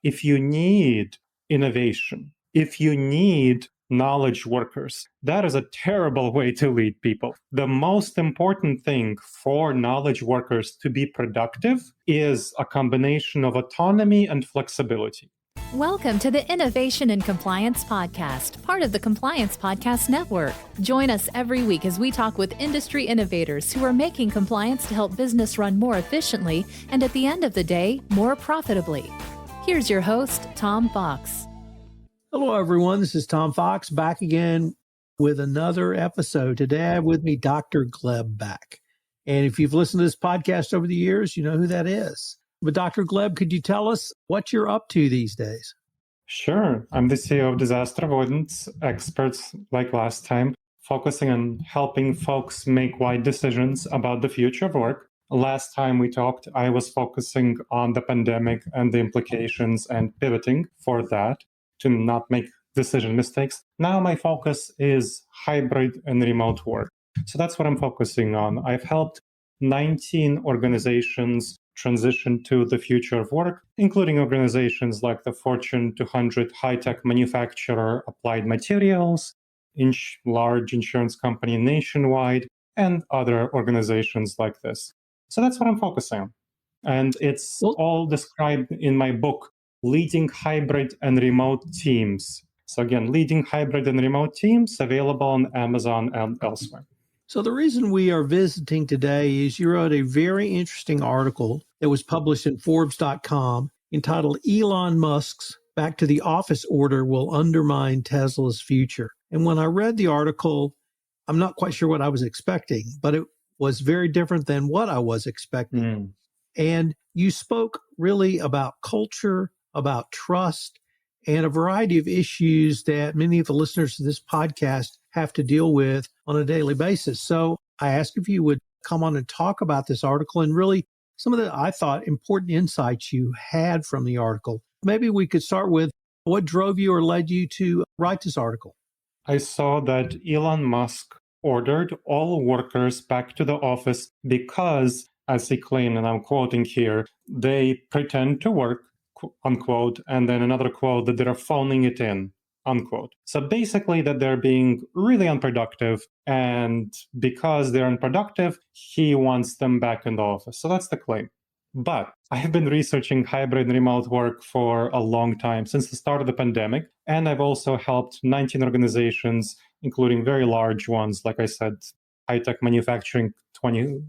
If you need innovation, if you need knowledge workers, that is a terrible way to lead people. The most important thing for knowledge workers to be productive is a combination of autonomy and flexibility. Welcome to the Innovation and Compliance Podcast, part of the Compliance Podcast Network. Join us every week as we talk with industry innovators who are making compliance to help business run more efficiently and, at the end of the day, more profitably. Here's your host, Tom Fox. Hello, everyone. This is Tom Fox back again with another episode. Today, I have with me Dr. Gleb back. And if you've listened to this podcast over the years, you know who that is. But Dr. Gleb, could you tell us what you're up to these days? Sure. I'm the CEO of Disaster Avoidance, experts like last time, focusing on helping folks make wise decisions about the future of work. Last time we talked, I was focusing on the pandemic and the implications and pivoting for that to not make decision mistakes. Now my focus is hybrid and remote work. So that's what I'm focusing on. I've helped 19 organizations transition to the future of work, including organizations like the Fortune 200 high-tech manufacturer Applied Materials, large insurance company nationwide, and other organizations like this. So that's what I'm focusing on. And it's all described in my book, Leading Hybrid and Remote Teams. So again, Leading Hybrid and Remote Teams, available on Amazon and elsewhere. So the reason we are visiting today is you wrote a very interesting article that was published in Forbes.com entitled Elon Musk's Back to the Office Order Will Undermine Tesla's Future. And when I read the article, I'm not quite sure what I was expecting, but it was very different than what I was expecting. And you spoke really about culture, about trust, and a variety of issues that many of the listeners to this podcast have to deal with on a daily basis. So I asked if you would come on and talk about this article and really some of the, I thought, important insights you had from the article. Maybe we could start with what drove you or led you to write this article. I saw that Elon Musk ordered all workers back to the office because, as he claimed, and I'm quoting here, they pretend to work, unquote, and then another quote that they're phoning it in, unquote. So basically that they're being really unproductive, and because they're unproductive, he wants them back in the office. So that's the claim. But I have been researching hybrid and remote work for a long time, since the start of the pandemic, and I've also helped 19 organizations, including very large ones, like I said, high-tech manufacturing, 20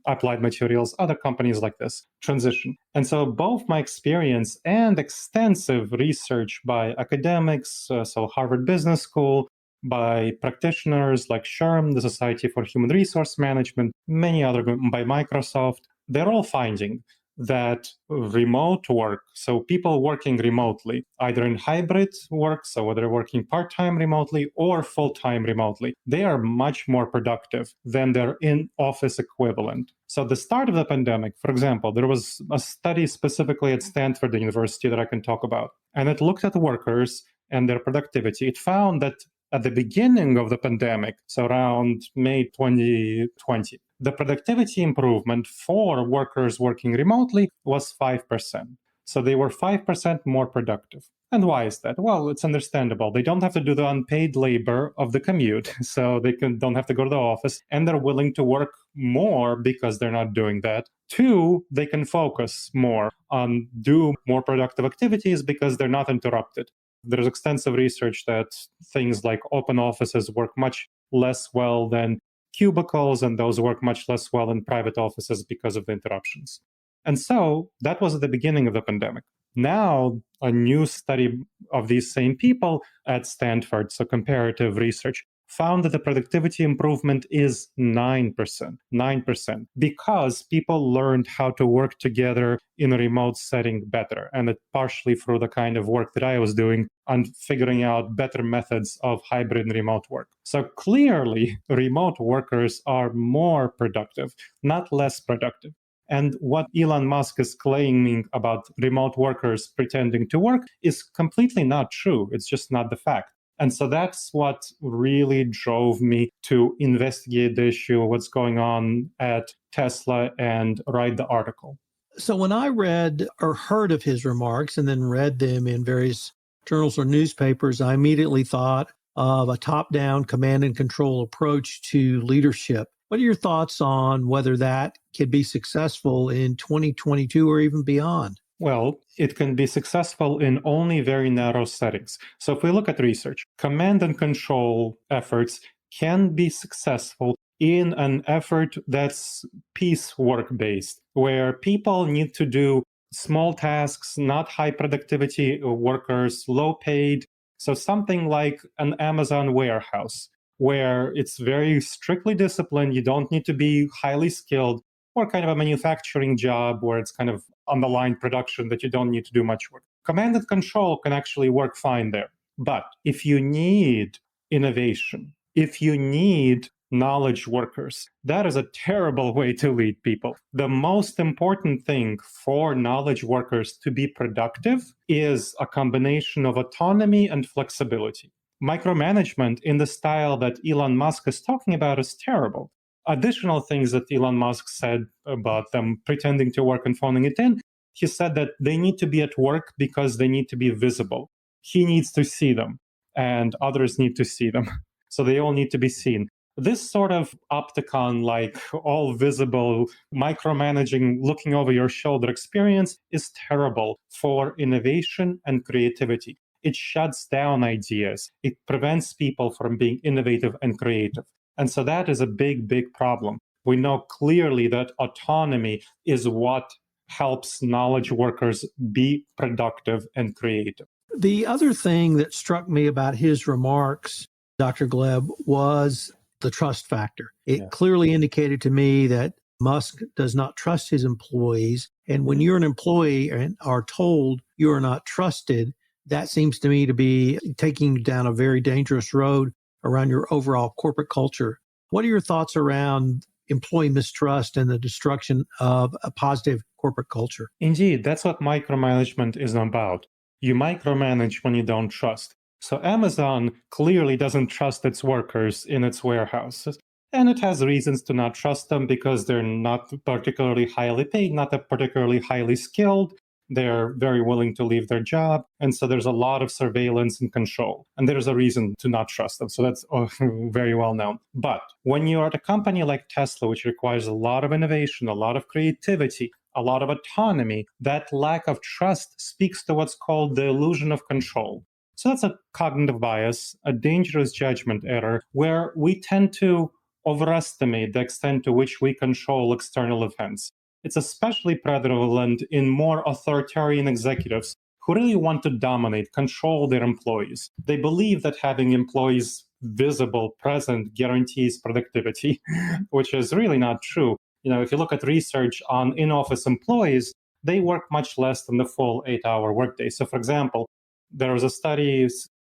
Applied Materials, other companies like this, transition. And so both my experience and extensive research by academics, so Harvard Business School, by practitioners like SHRM, the Society for Human Resource Management, many other, by Microsoft, they're all finding that remote work, so people working remotely, either in hybrid work, so whether they're working part-time remotely or full-time remotely, they are much more productive than their in-office equivalent. So the start of the pandemic, for example, there was a study specifically at Stanford University that I can talk about, and it looked at workers and their productivity. It found that at the beginning of the pandemic, so around May 2020, the productivity improvement for workers working remotely was 5%. So they were 5% more productive. And why is that? Well, it's understandable. They don't have to do the unpaid labor of the commute, so they don't have to go to the office, and they're willing to work more because they're not doing that. 2, they can focus more on do more productive activities because they're not interrupted. There's extensive research that things like open offices work much less well than cubicles, and those work much less well in private offices because of the interruptions. And so that was at the beginning of the pandemic. Now, a new study of these same people at Stanford, so comparative research, found that the productivity improvement is 9%, because people learned how to work together in a remote setting better. And it partially through the kind of work that I was doing on figuring out better methods of hybrid and remote work. So clearly, remote workers are more productive, not less productive. And what Elon Musk is claiming about remote workers pretending to work is completely not true. It's just not the fact. And so that's what really drove me to investigate the issue, what's going on at Tesla, and write the article. So when I read or heard of his remarks and then read them in various journals or newspapers, I immediately thought of a top-down command and control approach to leadership. What are your thoughts on whether that can be successful in 2022 or even beyond? Well, it can be successful in only very narrow settings. So if we look at research, command and control efforts can be successful in an effort that's piecework based, where people need to do small tasks, not high productivity workers, low paid. So something like an Amazon warehouse, where it's very strictly disciplined. You don't need to be highly skilled, or kind of a manufacturing job where it's kind of on the line production that you don't need to do much work. Command and control can actually work fine there. But if you need innovation, if you need knowledge workers, that is a terrible way to lead people. The most important thing for knowledge workers to be productive is a combination of autonomy and flexibility. Micromanagement in the style that Elon Musk is talking about is terrible. Additional things that Elon Musk said about them pretending to work and phoning it in, he said that they need to be at work because they need to be visible. He needs to see them, and others need to see them. So they all need to be seen. This sort of opticon, like all visible, micromanaging, looking over your shoulder experience is terrible for innovation and creativity. It shuts down ideas. It prevents people from being innovative and creative. And so that is a big, big problem. We know clearly that autonomy is what helps knowledge workers be productive and creative. The other thing that struck me about his remarks, Dr. Gleb, was the trust factor. It clearly indicated to me that Musk does not trust his employees. And when you're an employee and are told you are not trusted, that seems to me to be taking you down a very dangerous road around your overall corporate culture. What are your thoughts around employee mistrust and the destruction of a positive corporate culture? Indeed, that's what micromanagement is about. You micromanage when you don't trust. So Amazon clearly doesn't trust its workers in its warehouses. And it has reasons to not trust them because they're not particularly highly paid, not particularly highly skilled. They're very willing to leave their job. And so there's a lot of surveillance and control. And there's a reason to not trust them. So that's very well known. But when you're at a company like Tesla, which requires a lot of innovation, a lot of creativity, a lot of autonomy, that lack of trust speaks to what's called the illusion of control. So that's a cognitive bias, a dangerous judgment error, where we tend to overestimate the extent to which we control external events. It's especially prevalent in more authoritarian executives who really want to dominate, control their employees. They believe that having employees visible, present, guarantees productivity, which is really not true. If you look at research on in-office employees, they work much less than the full 8-hour workday. So, for example, there was a study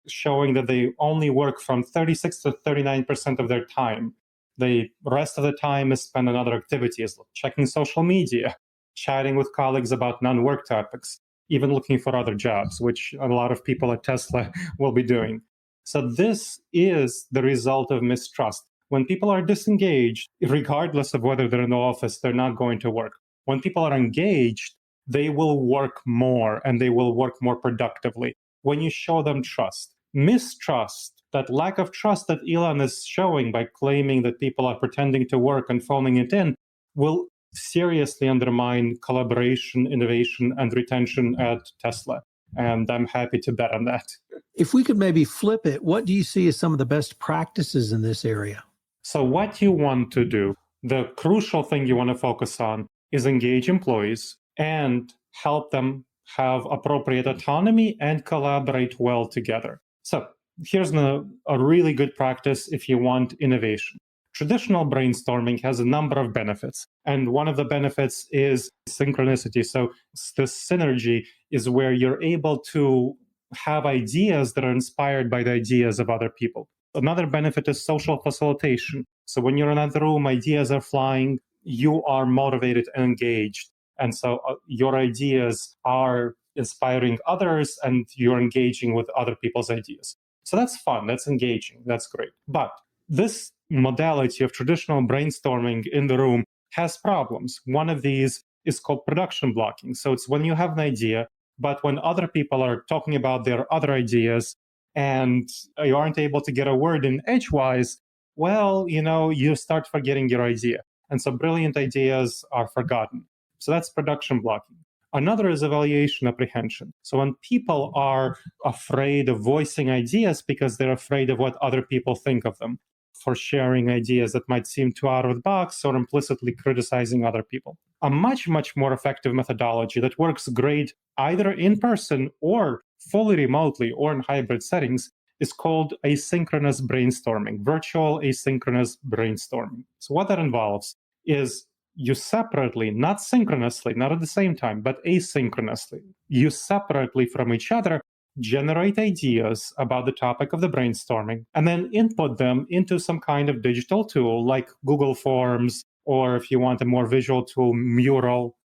showing that they only work from 36 to 39% of their time. The rest of the time is spent on other activities, like checking social media, chatting with colleagues about non-work topics, even looking for other jobs, which a lot of people at Tesla will be doing. So this is the result of mistrust. When people are disengaged, regardless of whether they're in the office, they're not going to work. When people are engaged, they will work more and they will work more productively. When you show them trust, mistrust, that lack of trust that Elon is showing by claiming that people are pretending to work and phoning it in will seriously undermine collaboration, innovation, and retention at Tesla. And I'm happy to bet on that. If we could maybe flip it, what do you see as some of the best practices in this area? So what you want to do, the crucial thing you want to focus on is engage employees and help them have appropriate autonomy and collaborate well together. So here's a really good practice if you want innovation. Traditional brainstorming has a number of benefits. And one of the benefits is synchronicity. So the synergy is where you're able to have ideas that are inspired by the ideas of other people. Another benefit is social facilitation. So when you're in another room, ideas are flying, you are motivated and engaged. And so your ideas are inspiring others and you're engaging with other people's ideas. So that's fun, that's engaging, that's great. But this modality of traditional brainstorming in the room has problems. One of these is called production blocking. So it's when you have an idea, but when other people are talking about their other ideas and you aren't able to get a word in edgewise, well, you start forgetting your idea. And so brilliant ideas are forgotten. So that's production blocking. Another is evaluation apprehension. So when people are afraid of voicing ideas because they're afraid of what other people think of them, for sharing ideas that might seem too out of the box or implicitly criticizing other people. A much, much more effective methodology that works great either in person or fully remotely or in hybrid settings is called asynchronous brainstorming, virtual asynchronous brainstorming. So what that involves is you separately, not synchronously, not at the same time, but asynchronously, you separately from each other generate ideas about the topic of the brainstorming and then input them into some kind of digital tool like Google Forms, or if you want a more visual tool, Mural.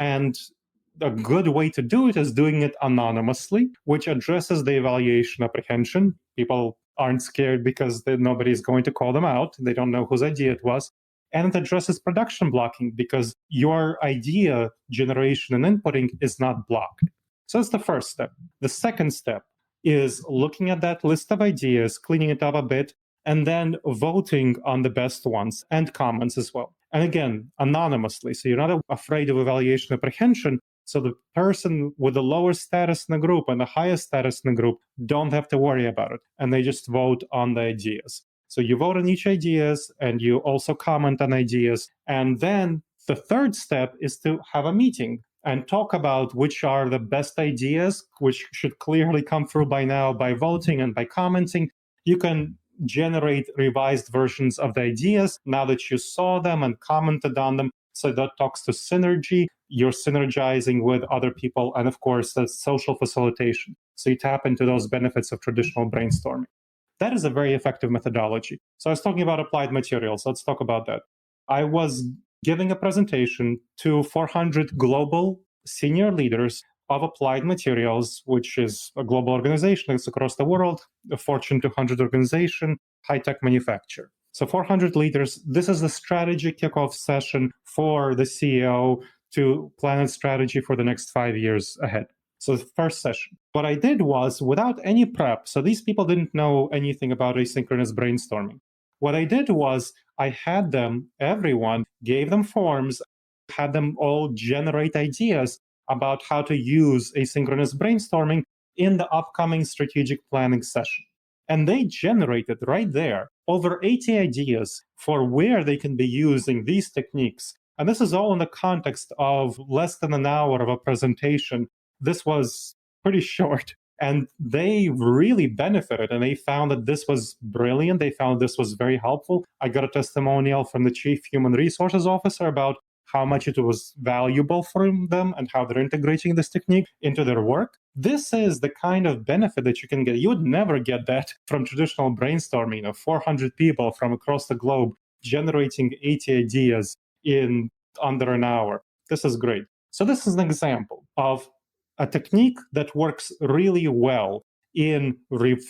And a good way to do it is doing it anonymously, which addresses the evaluation apprehension. People aren't scared because nobody's going to call them out. They don't know whose idea it was. And it addresses production blocking because your idea generation and inputting is not blocked. So that's the first step. The second step is looking at that list of ideas, cleaning it up a bit, and then voting on the best ones and comments as well. And again, anonymously. So you're not afraid of evaluation apprehension. So the person with the lower status in the group and the highest status in the group don't have to worry about it. And they just vote on the ideas. So you vote on each ideas and you also comment on ideas. And then the third step is to have a meeting and talk about which are the best ideas, which should clearly come through by now by voting and by commenting. You can generate revised versions of the ideas now that you saw them and commented on them. So that talks to synergy. You're synergizing with other people. And of course, that's social facilitation. So you tap into those benefits of traditional brainstorming. That is a very effective methodology. So I was talking about applied materials. Let's talk about that. I was giving a presentation to 400 global senior leaders of Applied Materials, which is a global organization that's across the world, a Fortune 200 organization, high-tech manufacturer. So 400 leaders, this is the strategy kickoff session for the CEO to plan a strategy for the next 5 years ahead. So the first session. What I did was, without any prep, so these people didn't know anything about asynchronous brainstorming. What I did was I had them, everyone, gave them forms, had them all generate ideas about how to use asynchronous brainstorming in the upcoming strategic planning session. And they generated right there over 80 ideas for where they can be using these techniques. And this is all in the context of less than an hour of a presentation. This was pretty short. And they really benefited and they found that this was brilliant. They found this was very helpful. I got a testimonial from the Chief Human Resources Officer about how much it was valuable for them and how they're integrating this technique into their work. This is the kind of benefit that you can get. You would never get that from traditional brainstorming, 400 people from across the globe generating 80 ideas in under an hour. This is great. So this is an example of a technique that works really well in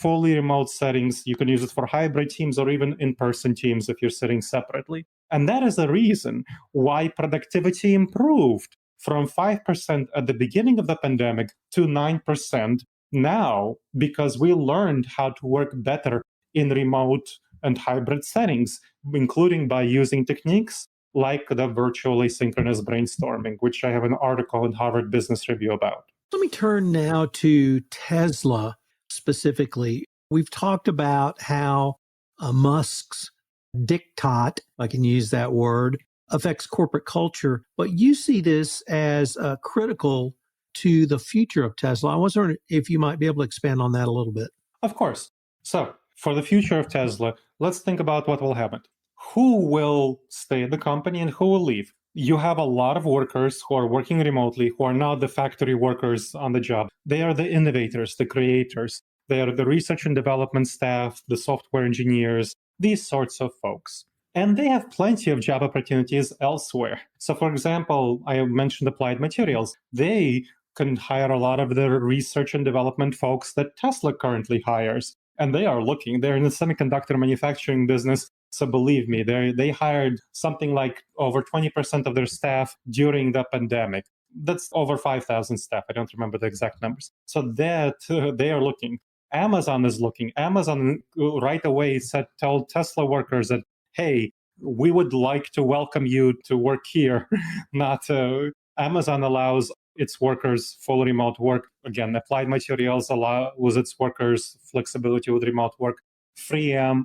fully remote settings. You can use it for hybrid teams or even in-person teams if you're sitting separately. And that is the reason why productivity improved from 5% at the beginning of the pandemic to 9% now, because we learned how to work better in remote and hybrid settings, including by using techniques like the virtual asynchronous brainstorming, which I have an article in Harvard Business Review about. Let me turn now to Tesla specifically. We've talked about how Musk's diktat, if I can use that word, affects corporate culture, but you see this as critical to the future of Tesla. I was wondering if you might be able to expand on that a little bit. Of course. So for the future of Tesla, let's think about what will happen. Who will stay at the company and who will leave? You have a lot of workers who are working remotely, who are not the factory workers on the job. They are the innovators, the creators. They are the research and development staff, the software engineers, these sorts of folks. And they have plenty of job opportunities elsewhere. So for example, I mentioned Applied Materials. They can hire a lot of the research and development folks that Tesla currently hires. And they are looking. They're in the semiconductor manufacturing business. So believe me, they hired something like over 20% of their staff during the pandemic. That's over 5,000 staff. I don't remember the exact numbers. So that they are looking. Amazon is looking. Amazon right away told Tesla workers that, hey, we would like to welcome you to work here. Not Amazon allows its workers full remote work. Again, Applied Materials allows its workers flexibility with remote work. 3M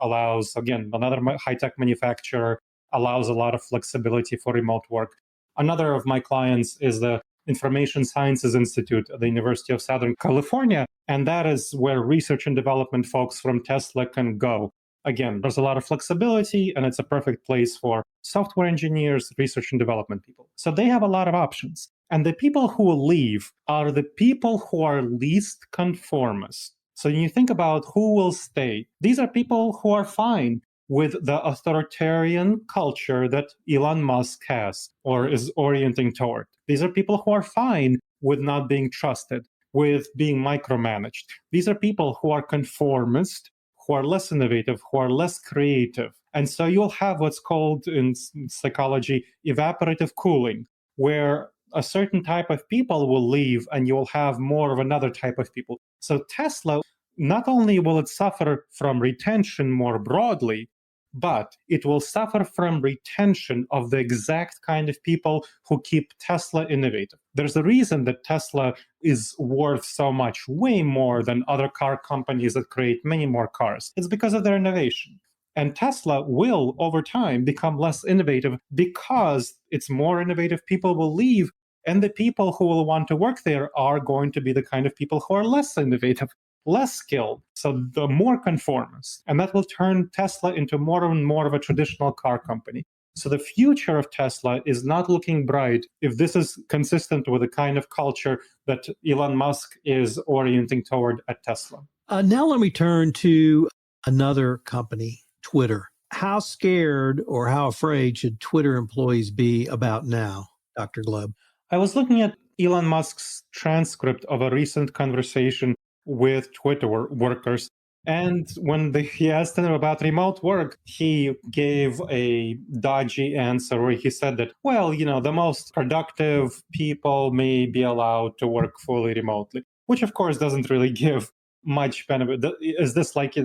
allows, again, another high-tech manufacturer, allows a lot of flexibility for remote work. Another of my clients is the Information Sciences Institute at the University of Southern California, and that is where research and development folks from Tesla can go. Again, there's a lot of flexibility, and it's a perfect place for software engineers, research and development people. So they have a lot of options. And the people who will leave are the people who are least conformist. So when you think about who will stay, these are people who are fine with the authoritarian culture that Elon Musk has or is orienting toward. These are people who are fine with not being trusted, with being micromanaged. These are people who are conformist, who are less innovative, who are less creative. And so you'll have what's called in psychology evaporative cooling, where a certain type of people will leave and you'll have more of another type of people. So Tesla, not only will it suffer from retention more broadly, but it will suffer from retention of the exact kind of people who keep Tesla innovative. There's a reason that Tesla is worth so much, way more than other car companies that create many more cars. It's because of their innovation. And Tesla will, over time, become less innovative because it's more innovative people will leave. And the people who will want to work there are going to be the kind of people who are less innovative, less skilled, so the more conformist. And that will turn Tesla into more and more of a traditional car company. So the future of Tesla is not looking bright if this is consistent with the kind of culture that Elon Musk is orienting toward at Tesla. Now let me turn to another company, Twitter. How scared or how afraid should Twitter employees be about now, Dr. Gleb? I was looking at Elon Musk's transcript of a recent conversation with Twitter workers. And when he asked them about remote work, he gave a dodgy answer where he said that, well, the most productive people may be allowed to work fully remotely, which of course doesn't really give much benefit. Is this like,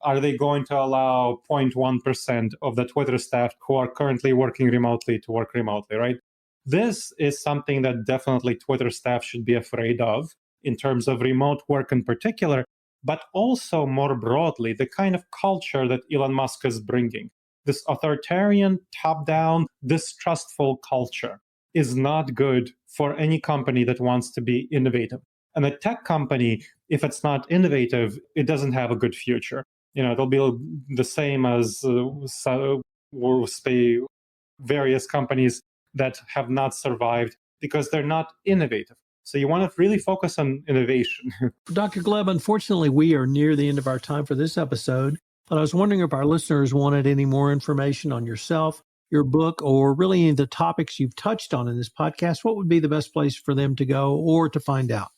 are they going to allow 0.1% of the Twitter staff who are currently working remotely to work remotely, right? This is something that definitely Twitter staff should be afraid of in terms of remote work in particular, but also more broadly, the kind of culture that Elon Musk is bringing. This authoritarian, top-down, distrustful culture is not good for any company that wants to be innovative. And a tech company, if it's not innovative, it doesn't have a good future. It'll be the same as various companies that have not survived because they're not innovative. So you want to really focus on innovation. Dr. Gleb, unfortunately, we are near the end of our time for this episode, but I was wondering if our listeners wanted any more information on yourself, your book, or really any of the topics you've touched on in this podcast. What would be the best place for them to go or to find out?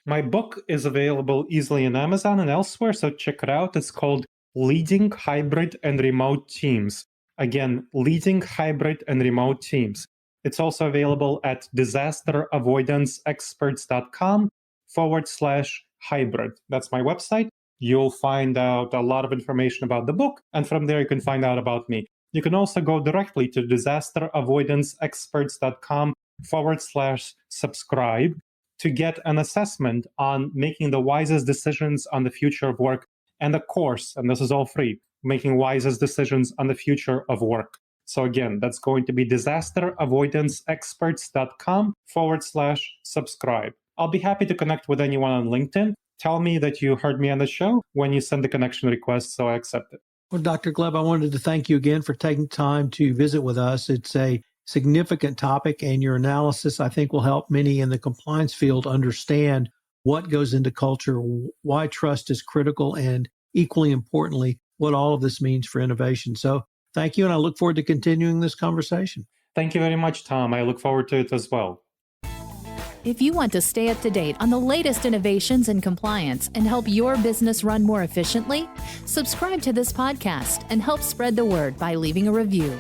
My book is available easily on Amazon and elsewhere, so check it out. It's called Leading Hybrid and Remote Teams. Again, Leading Hybrid and Remote Teams. It's also available at disasteravoidanceexperts.com/hybrid. That's my website. You'll find out a lot of information about the book, and from there you can find out about me. You can also go directly to disasteravoidanceexperts.com/subscribe to get an assessment on making the wisest decisions on the future of work and a course, and this is all free, making wisest decisions on the future of work. So again, that's going to be disasteravoidanceexperts.com/subscribe. I'll be happy to connect with anyone on LinkedIn. Tell me that you heard me on the show when you send the connection request, so I accept it. Well, Dr. Gleb, I wanted to thank you again for taking time to visit with us. It's a significant topic, and your analysis, I think, will help many in the compliance field understand what goes into culture, why trust is critical, and equally importantly, what all of this means for innovation. So thank you, and I look forward to continuing this conversation. Thank you very much, Tom. I look forward to it as well. If you want to stay up to date on the latest innovations in compliance and help your business run more efficiently, subscribe to this podcast and help spread the word by leaving a review.